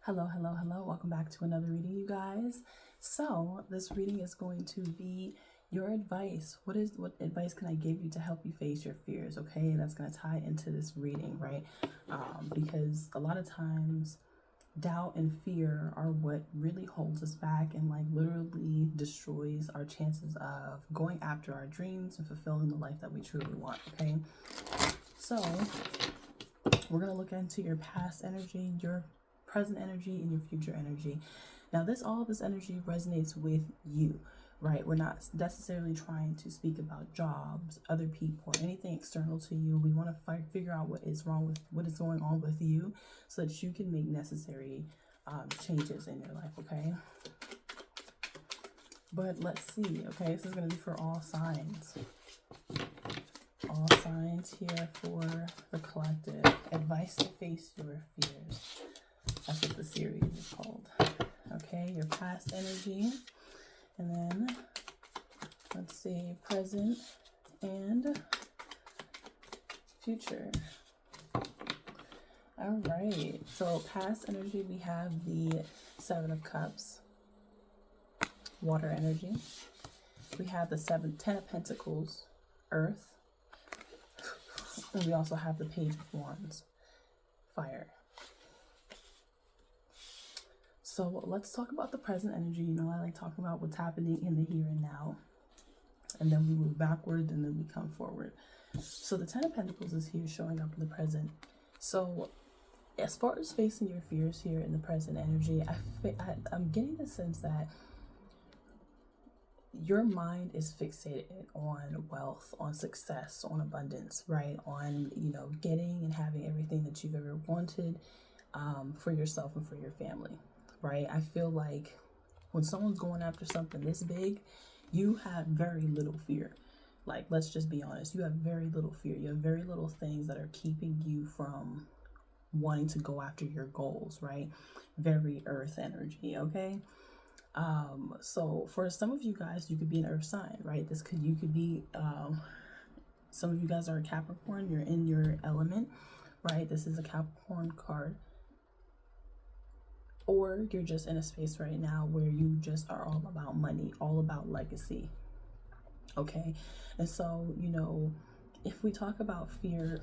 Hello, hello, hello. Welcome back to another reading, you guys. So, this reading is going to be your advice. What advice can I give you to help you face your fears? Okay, and that's going to tie into this reading, right? Because a lot of times doubt and fear are what really holds us back and like literally destroys our chances of going after our dreams and fulfilling the life that we truly want. Okay, so we're going to look into your past energy, your present energy, and your future energy. Now, all of this energy resonates with you, right? We're not necessarily trying to speak about jobs, other people, or anything external to you. We want to figure out what is going on with you, so that you can make necessary changes in your life. Okay. But let's see. Okay, this is going to be for all signs. All signs here for the collective. Advice to face your fears. That's what the series is called. Okay, your past energy. And then, let's see, present and future. All right, so past energy, we have the Seven of Cups, water energy. We have the Ten of Pentacles, earth. And we also have the Page of Wands, fire. So let's talk about the present energy. You know, I like talking about what's happening in the here and now. And then we move backward and then we come forward. So the Ten of Pentacles is here showing up in the present. So as far as facing your fears here in the present energy, I'm getting the sense that your mind is fixated on wealth, on success, on abundance, right? On, getting and having everything that you've ever wanted for yourself and for your family, right? I feel like when someone's going after something this big, you have very little fear. Like, let's just be honest. You have very little fear. You have very little things that are keeping you from wanting to go after your goals, right? Very earth energy, okay? So for some of you guys, you could be an earth sign, right? You could be, some of you guys are a Capricorn, you're in your element, right? This is a Capricorn card. Or you're just in a space right now where you just are all about money, all about legacy, okay? And so, if we talk about fear,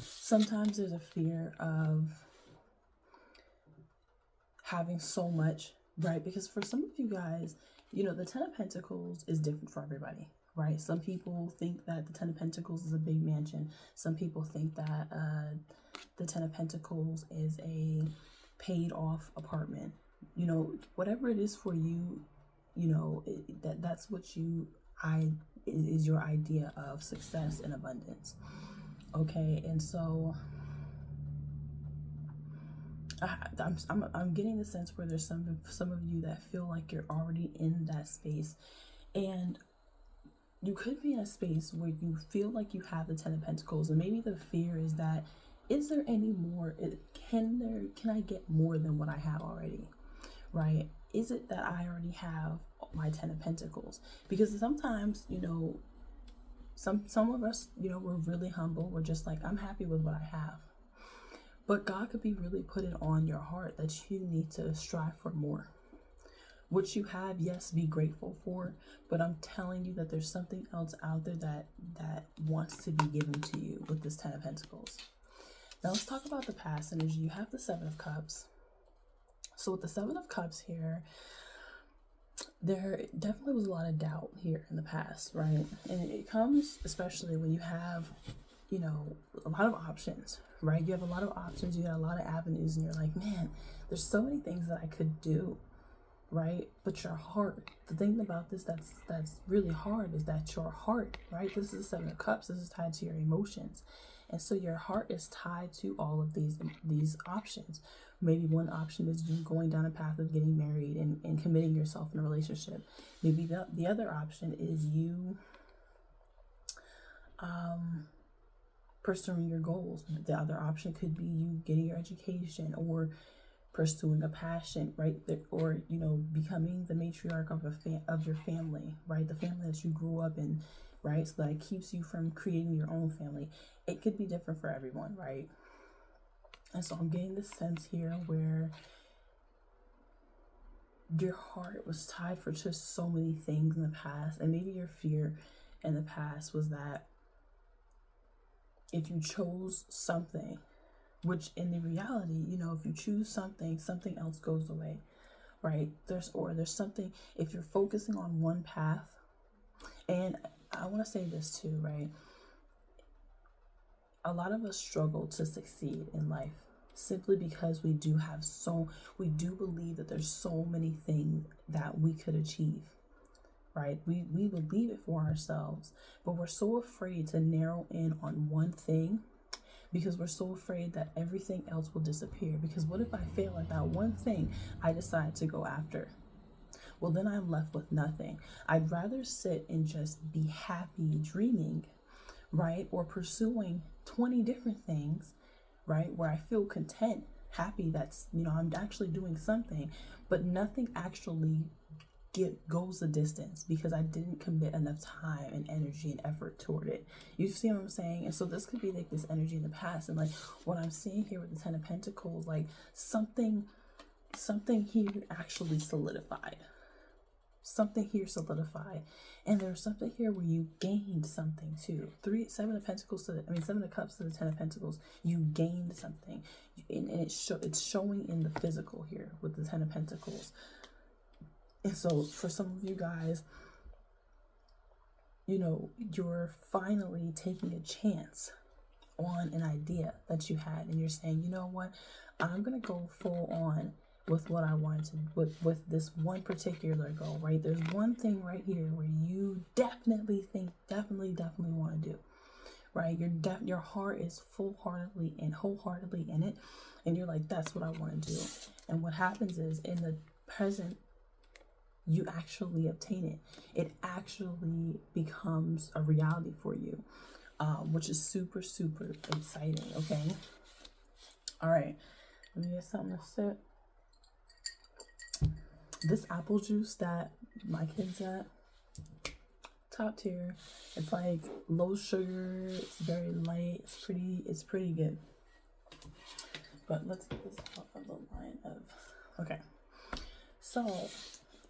sometimes there's a fear of having so much, right? Because for some of you guys, the Ten of Pentacles is different for everybody, right? Some people think that the Ten of Pentacles is a big mansion. Some people think that the Ten of Pentacles is a paid off apartment. Whatever it is for you, that's what is your idea of success and abundance. Okay, and so I'm getting the sense where there's some of you that feel like you're already in that space, and you could be in a space where you feel like you have the Ten of Pentacles, and maybe the fear is that, is there any more? Can I get more than what I have already, right? Is it that I already have my Ten of Pentacles? Because sometimes, some of us, we're really humble. We're just like, I'm happy with what I have. But God could be really putting on your heart that you need to strive for more. What you have, yes, be grateful for, but I'm telling you that there's something else out there that wants to be given to you with this Ten of Pentacles. Now let's talk about the past energy. You have the Seven of Cups. So with the Seven of Cups here, there definitely was a lot of doubt here in the past, right? And it comes especially when you have, a lot of options, right? You have a lot of options, you got a lot of avenues, and you're like, man, there's so many things that I could do, right? But your heart, the thing about this that's really hard is that your heart, right? This is the Seven of Cups. This is tied to your emotions. And so your heart is tied to all of these options. Maybe one option is you going down a path of getting married and committing yourself in a relationship. Maybe the other option is you pursuing your goals. The other option could be you getting your education or pursuing a passion, right? Or, you know, becoming the matriarch of of your family, right? The family that you grew up in, right? So that it keeps you from creating your own family. It could be different for everyone, right? And so I'm getting this sense here where your heart was tied for just so many things in the past, and maybe your fear in the past was that if you chose something, which in the reality, you know, if you choose something, something else goes away, right? There's something, if you're focusing on one path, and I want to say this too, right? A lot of us struggle to succeed in life simply because we do believe that there's so many things that we could achieve, right? We believe it for ourselves, but we're so afraid to narrow in on one thing because we're so afraid that everything else will disappear. Because what if I fail at that one thing I decide to go after? Well, then I'm left with nothing. I'd rather sit and just be happy dreaming, right? Or pursuing 20 different things, right? Where I feel content, happy that's, you know, I'm actually doing something, but nothing actually goes the distance because I didn't commit enough time and energy and effort toward it. You see what I'm saying? And so this could be like this energy in the past, and like what I'm seeing here with the Ten of Pentacles, like something here actually solidified. Something here solidified, and there's something here where you gained something too. Seven of Cups to the Ten of Pentacles. You gained something, and it's showing in the physical here with the Ten of Pentacles. And so for some of you guys, you know, you're finally taking a chance on an idea that you had, and you're saying, you know what, I'm gonna go full on with what I wanted to, with this one particular goal, right? There's one thing right here where you definitely want to do, right? Your heart is full-heartedly and wholeheartedly in it, and you're like, that's what I want to do. And what happens is, in the present, you actually obtain it. It actually becomes a reality for you, which is super, super exciting, okay? All right, let me get something to sip. This apple juice that my kids at, top tier. It's like low sugar, it's very light, it's pretty good. But let's get this out of the line of, okay. So,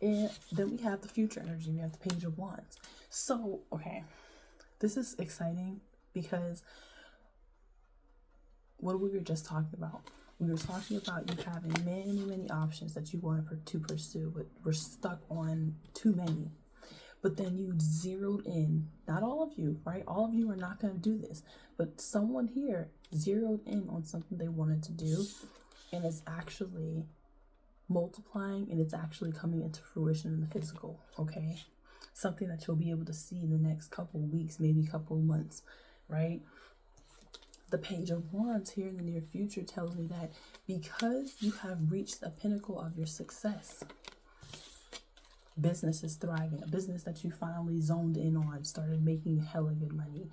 and then we have the future energy. We have the Page of Wands. So, okay, this is exciting because what we were just talking about. We were talking about you having many options that you wanted to pursue, but we're stuck on too many. But then you zeroed in, not all of you, right? All of you are not going to do this, but someone here zeroed in on something they wanted to do, and it's actually multiplying, and it's actually coming into fruition in the physical, okay? Something that you'll be able to see in the next couple weeks, maybe couple months, right? The Page of Wands here in the near future tells me that because you have reached the pinnacle of your success, business is thriving, a business that you finally zoned in on, started making hella good money,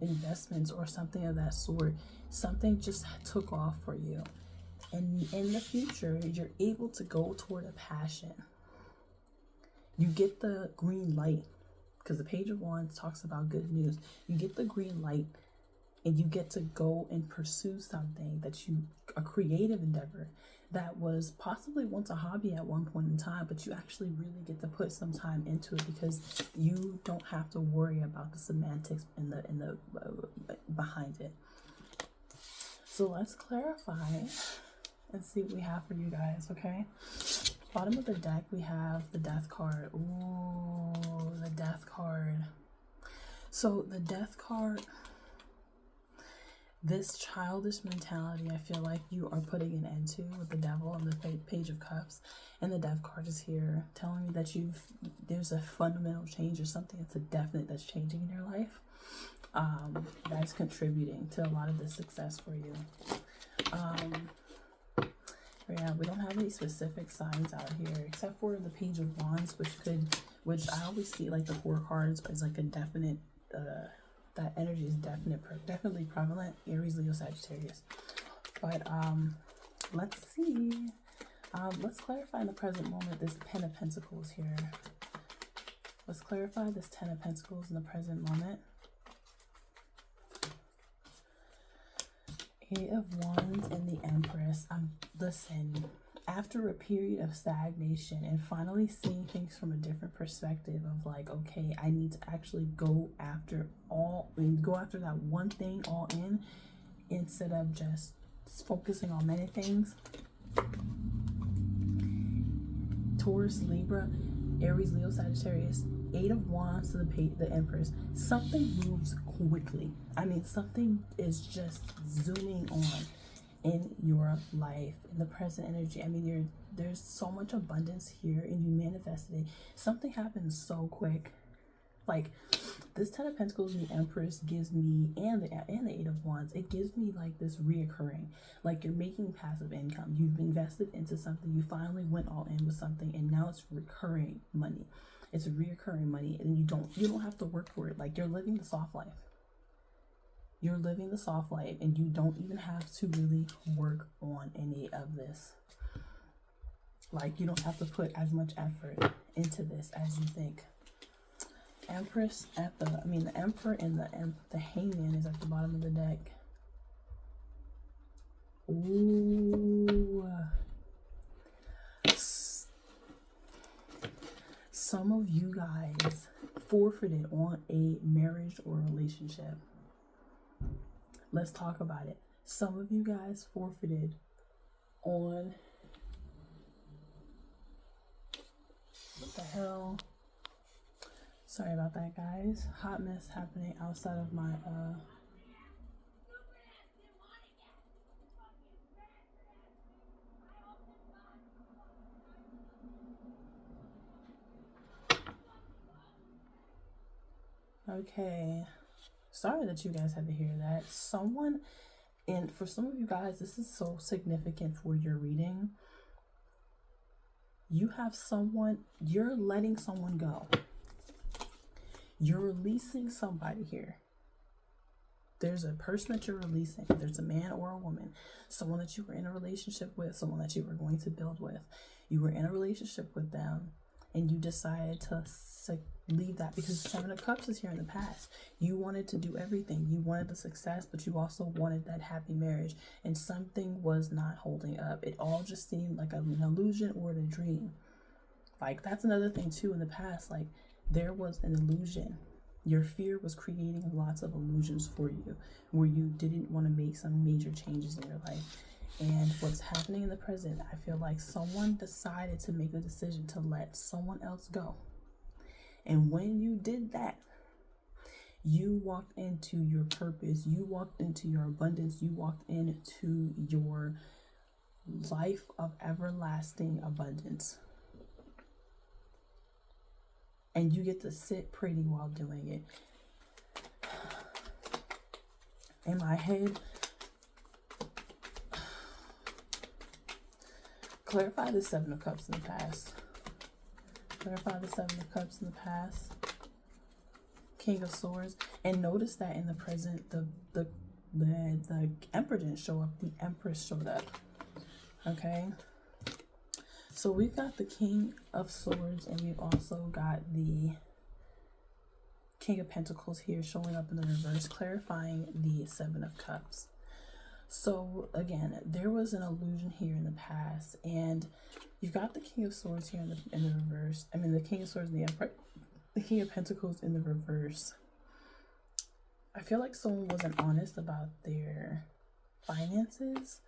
investments or something of that sort, something just took off for you. And in the future, you're able to go toward a passion. You get the green light, because the Page of Wands talks about good news. You get the green light, and you get to go and pursue something a creative endeavor that was possibly once a hobby at one point in time, but you actually really get to put some time into it because you don't have to worry about the semantics in the behind it. So let's clarify and see what we have for you guys, okay? Bottom of the deck, we have the Death card. Ooh, the Death card. So the Death card, this childish mentality, I feel like you are putting an end to with the Devil and the Page of Cups. And the Death card is here telling me that there's a fundamental change or something that's changing in your life. That's contributing to a lot of the success for you. Yeah, we don't have any specific signs out here except for the Page of Wands, which I always see like the 4 cards as like a definite, that energy is definitely prevalent. Aries, Leo, Sagittarius. But Let's see. Let's clarify in the present moment this 10 of Pentacles here. Let's clarify this 10 of Pentacles in the present moment. 8 of Wands and the Empress. Listen, after a period of stagnation and finally seeing things from a different perspective of like, okay, I need to actually go after that one thing all in instead of just focusing on many things. Taurus, Libra, Aries, Leo, Sagittarius, 8 of Wands to the Empress. Something moves quickly. I mean, something is just zooming on in your life, in the present energy. I mean, there's so much abundance here and you manifested it. Something happens so quick. Like this 10 of Pentacles and the Empress gives me, and the 8 of Wands, it gives me like this reoccurring, like you're making passive income. You've invested into something, you finally went all in with something, and now it's recurring money. It's reoccurring money, and you don't have to work for it. Like you're living the soft life. You're living the soft life, and you don't even have to really work on any of this. Like you don't have to put as much effort into this as you think. Empress at the Emperor and the Hangman is at the bottom of the deck. Ooh. Some of you guys forfeited on a marriage or relationship. Let's talk about it. Some of you guys forfeited on, what the hell? Sorry about that, guys. Hot mess happening outside of my Okay. Sorry that you guys had to hear that. And for some of you guys, this is so significant for your reading. You have someone, you're letting someone go. You're releasing somebody here. There's a person that you're releasing. There's a man or a woman. Someone that you were in a relationship with. Someone that you were going to build with. You were in a relationship with them. And you decided to leave that because 7 of Cups is here in the past. You wanted to do everything. You wanted the success, but you also wanted that happy marriage. And something was not holding up. It all just seemed like an illusion or a dream. Like, that's another thing, too, in the past. Like, there was an illusion. Your fear was creating lots of illusions for you where you didn't want to make some major changes in your life. And what's happening in the present, I feel like someone decided to make a decision to let someone else go. And when you did that, you walked into your purpose. You walked into your abundance. You walked into your life of everlasting abundance. And you get to sit pretty while doing it. In my head, clarify the 7 of Cups in the past. Clarify the 7 of Cups in the past. King of Swords. And notice that in the present, the Emperor didn't show up. The Empress showed up. Okay. So we've got the King of Swords, and we've also got the King of Pentacles here showing up in the reverse, clarifying the 7 of Cups. So again, there was an illusion here in the past, and you've got the King of Swords here in the reverse. I mean, the King of Swords and the Emperor, the King of Pentacles in the reverse. I feel like someone wasn't honest about their finances,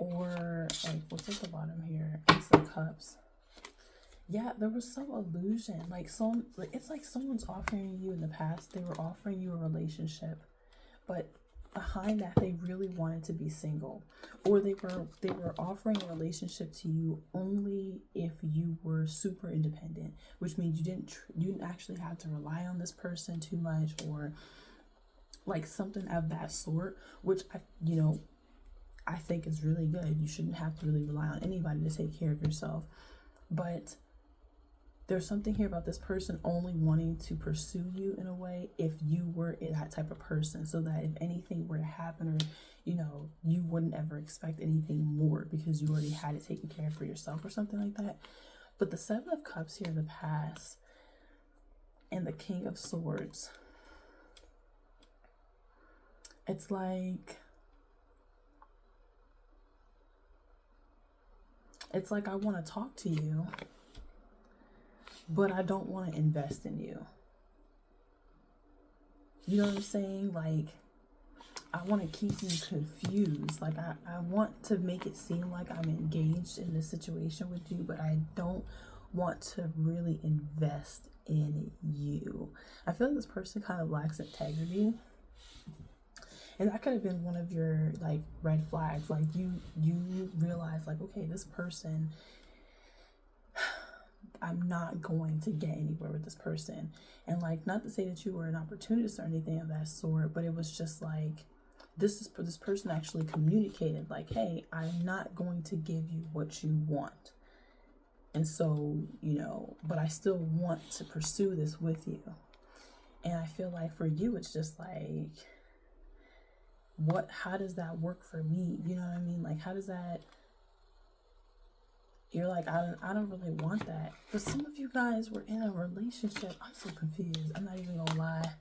or like, what's at the bottom here? Ace of Cups. Yeah, there was some illusion. It's like someone's offering you in the past. They were offering you a relationship, but behind that, they really wanted to be single, or they were offering a relationship to you only if you were super independent, which means you didn't actually have to rely on this person too much, or like something of that sort, which I think is really good. You shouldn't have to really rely on anybody to take care of yourself. But there's something here about this person only wanting to pursue you in a way if you were that type of person, so that if anything were to happen, or you wouldn't ever expect anything more because you already had it taken care of for yourself or something like that. But the Seven of Cups here in the past and the King of Swords, it's like I want to talk to you, but I don't want to invest in you. You know what I'm saying? Like, I want to keep you confused. Like, I want to make it seem like I'm engaged in this situation with you, but I don't want to really invest in you. I feel like this person kind of lacks integrity. And that could have been one of your like red flags. Like you realize like, okay, this person, I'm not going to get anywhere with this person. And like, not to say that you were an opportunist or anything of that sort, but it was just like, this person actually communicated like, hey, I'm not going to give you what you want. And so, but I still want to pursue this with you. And I feel like for you, it's just like, how does that work for me? You know what I mean? Like, how does that, you're like, I don't really want that. But some of you guys were in a relationship. I'm so confused. I'm not even gonna lie.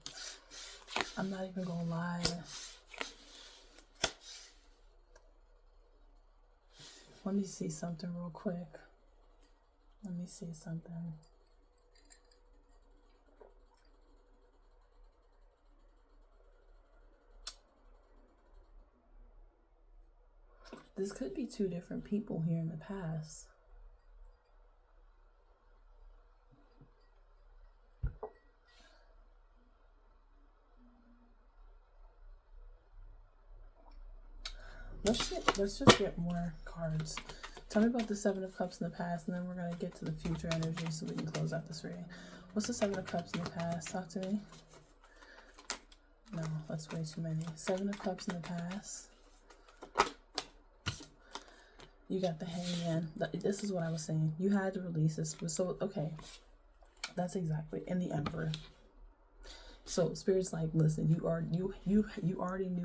Let me see something real quick. This could be two different people here in the past. Let's just get more cards. Tell me about the Seven of Cups in the past, and then we're going to get to the future energy so we can close out this reading. What's the Seven of Cups in the past? Talk to me. No, that's way too many. Seven of Cups in the past. You got the Hangman. This is what I was saying. You had to release this. So, okay. That's exactly. And the Emperor. So, Spirit's like, listen, you already knew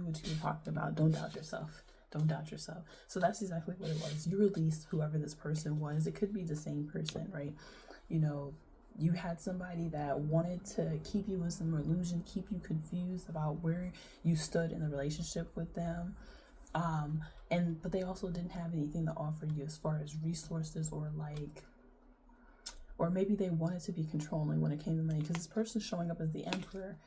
what you were talking about. Don't doubt yourself. So that's exactly what it was. You released whoever this person was. It could be the same person, right? You had somebody that wanted to keep you in some illusion, keep you confused about where you stood in the relationship with them. But they also didn't have anything to offer you as far as resources or maybe they wanted to be controlling when it came to money, because this person's showing up as the Emperor.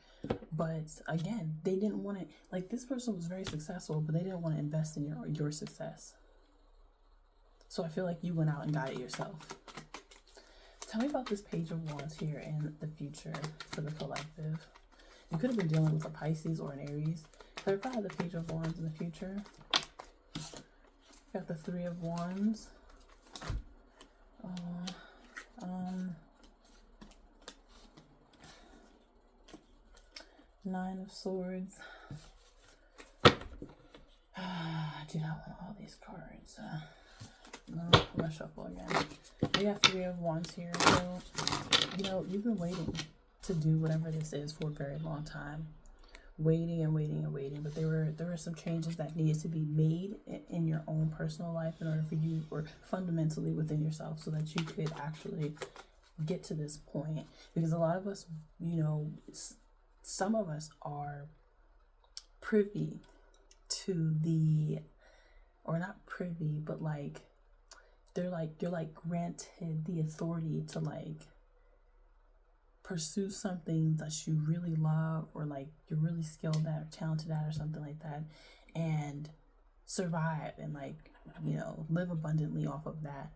But again, they didn't want to, like, this person was very successful, but they didn't want to invest in your success. So I feel like you went out and got it yourself. Tell me about this Page of Wands here in the future for the collective. You could have been dealing with a Pisces or an Aries. Clarify the Page of Wands in the future. Got the Three of Wands. Nine of Swords. I do not want all these cards. No, I'm gonna shuffle again. We got Three of Wands here. So, you've been waiting to do whatever this is for a very long time. Waiting. But there were some changes that needed to be made in your own personal life in order for you, or fundamentally within yourself, so that you could actually get to this point. Because a lot of us, some of us are privy to or not privy, but you're granted the authority to pursue something that you really love, or you're really skilled at or talented at or something like that, and survive and live abundantly off of that.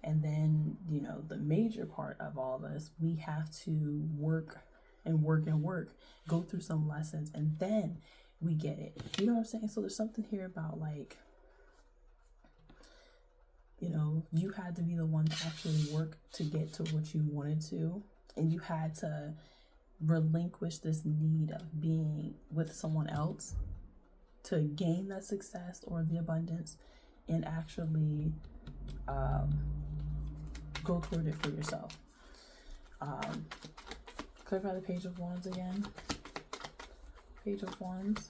And then the major part of all of us, we have to work, go through some lessons, and then we get it. You know what I'm saying? So there's something here about you had to be the one to actually work to get to what you wanted to. And you had to relinquish this need of being with someone else to gain that success or the abundance, and actually go toward it for yourself. Clarify the Page of Wands again. Page of Wands.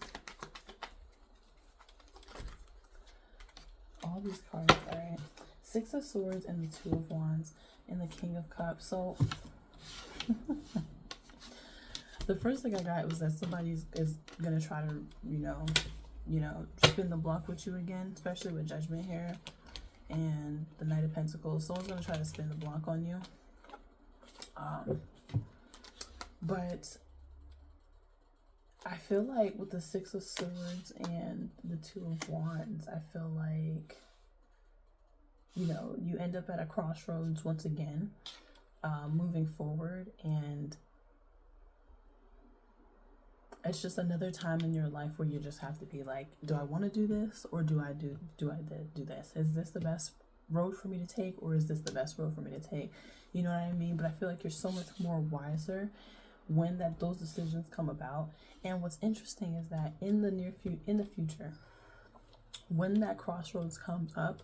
All these cards, alright. Six of Swords and the Two of Wands and the King of Cups. So the first thing I got was that somebody is gonna try to, spin the block with you again, especially with Judgment here and the Knight of Pentacles. Someone's gonna try to spin the block on you. But I feel like with the Six of Swords and the Two of Wands, I feel like, you end up at a crossroads once again, moving forward, and it's just another time in your life where you just have to be like, do I want to do this, or do I do this? Is this the best road for me to take, or is this the best road for me to take? You know what I mean? But I feel like you're so much more wiser when those decisions come about. And what's interesting is that in the future, when that crossroads comes up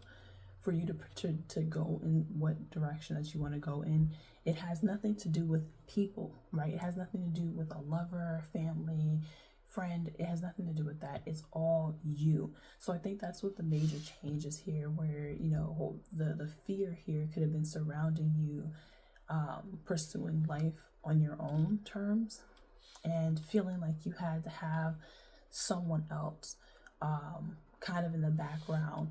for you to go in what direction that you want to go in, it has nothing to do with people, right? It has nothing to do with a lover, family, friend. It has nothing to do with that. It's all you. So I think that's what the major change is here, where, the fear here could have been surrounding you, pursuing life on your own terms and feeling like you had to have someone else kind of in the background,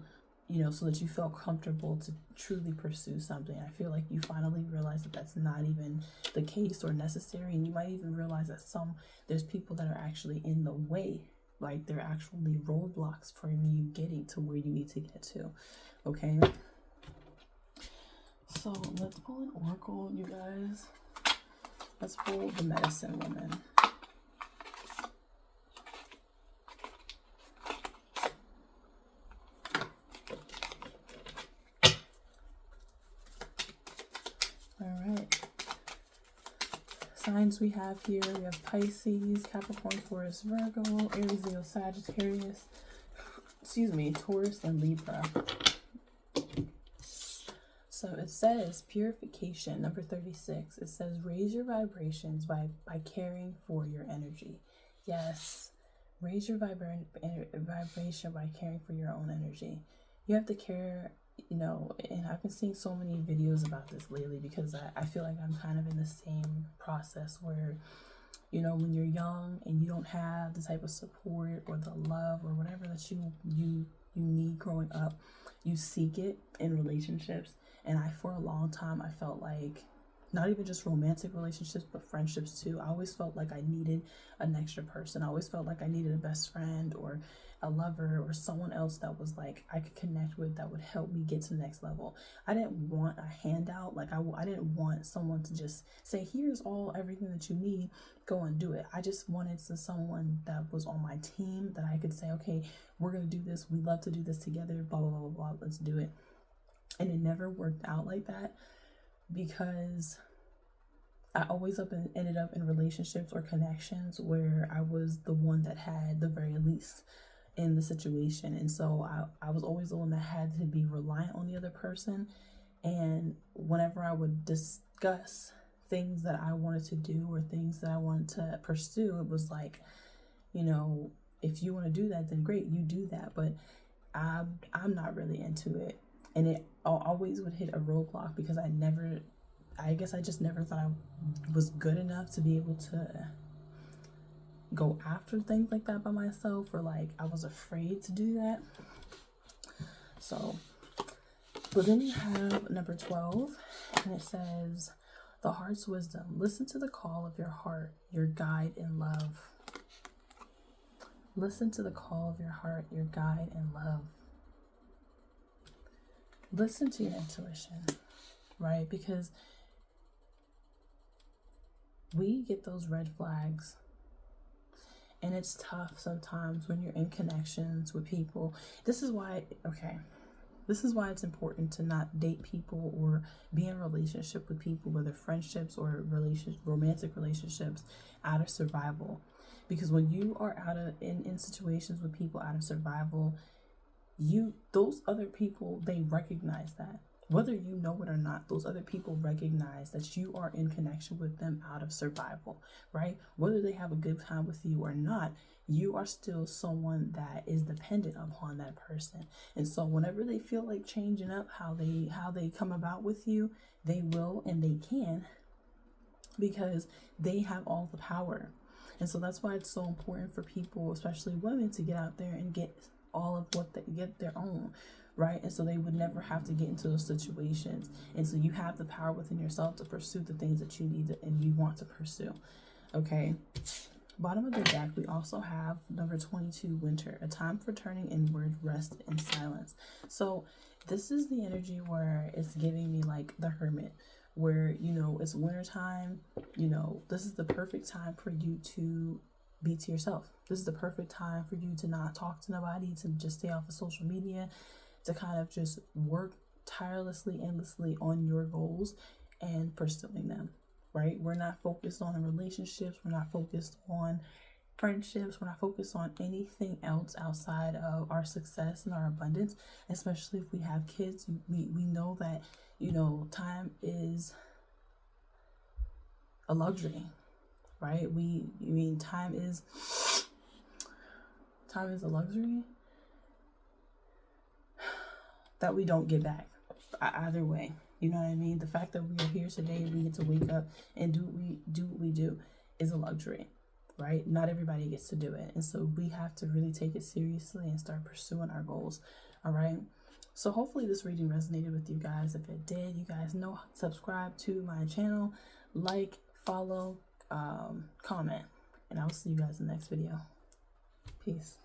so that you felt comfortable to truly pursue something. I feel like you finally realize that that's not even the case or necessary, and you might even realize that there's people that are actually in the way, like they're actually roadblocks for you getting to where you need to get to. Okay, so let's pull an oracle, you guys. Let's pull the Medicine Woman. Signs we have here, we have Pisces, Capricorn, Taurus, Virgo, Aries, Leo, Sagittarius, Taurus, and Libra. So it says purification, number 36. It says raise your vibrations by caring for your energy. Yes, raise your vibration by caring for your own energy. You have to care, and I've been seeing so many videos about this lately because I feel like I'm kind of in the same process where, when you're young and you don't have the type of support or the love or whatever that you need growing up, you seek it in relationships. And for a long time, I felt like, not even just romantic relationships, but friendships too. I always felt like I needed an extra person. I always felt like I needed a best friend or a lover or someone else that was like I could connect with, that would help me get to the next level. I didn't want a handout. Like I didn't want someone to just say, here's everything that you need, go and do it. I just wanted someone that was on my team that I could say, okay, we're going to do this. We love to do this together, blah, blah, blah, blah, blah. Let's do it. And it never worked out like that because I always ended up in relationships or connections where I was the one that had the very least in the situation. And so I was always the one that had to be reliant on the other person. And whenever I would discuss things that I wanted to do or things that I wanted to pursue, it was like, if you want to do that, then great, you do that. But I'm not really into it. And it always would hit a roadblock because I guess I just never thought I was good enough to be able to go after things like that by myself, or like I was afraid to do that. So, but then you have number 12, and it says, the heart's wisdom. Listen to the call of your heart, your guide in love. Listen to the call of your heart, your guide in love. Listen to your intuition, right? Because we get those red flags, and it's tough sometimes when you're in connections with people. This is why it's important to not date people or be in a relationship with people, whether friendships or romantic relationships, out of survival. Because when you are in situations with people out of survival, those other people, they recognize that. Whether you know it or not, those other people recognize that you are in connection with them out of survival, right? Whether they have a good time with you or not, you are still someone that is dependent upon that person. And so whenever they feel like changing up how they come about with you, they will and they can, because they have all the power. And so that's why it's so important for people, especially women, to get out there and get all of what they get their own, right? And so they would never have to get into those situations. And so you have the power within yourself to pursue the things that you need to, and you want to pursue. Okay. Bottom of the deck, we also have number 22, Winter, a time for turning inward, rest, and silence. So this is the energy where it's giving me like the Hermit, where, you know, it's winter time. You know, this is the perfect time for you to be to yourself. This is the perfect time for you to not talk to nobody, to just stay off of social media, to kind of just work tirelessly, endlessly on your goals and pursuing them, right? We're not focused on relationships. We're not focused on friendships. We're not focused on anything else outside of our success and our abundance, especially if we have kids. We know that, you know, time is a luxury, right? Time is a luxury that we don't get back either way. You know what I mean? The fact that we are here today, we get to wake up and do what we do is a luxury, right? Not everybody gets to do it. And so we have to really take it seriously and start pursuing our goals. All right. So hopefully this reading resonated with you guys. If it did, you guys know, subscribe to my channel, like, follow, comment, and I will see you guys in the next video. Peace.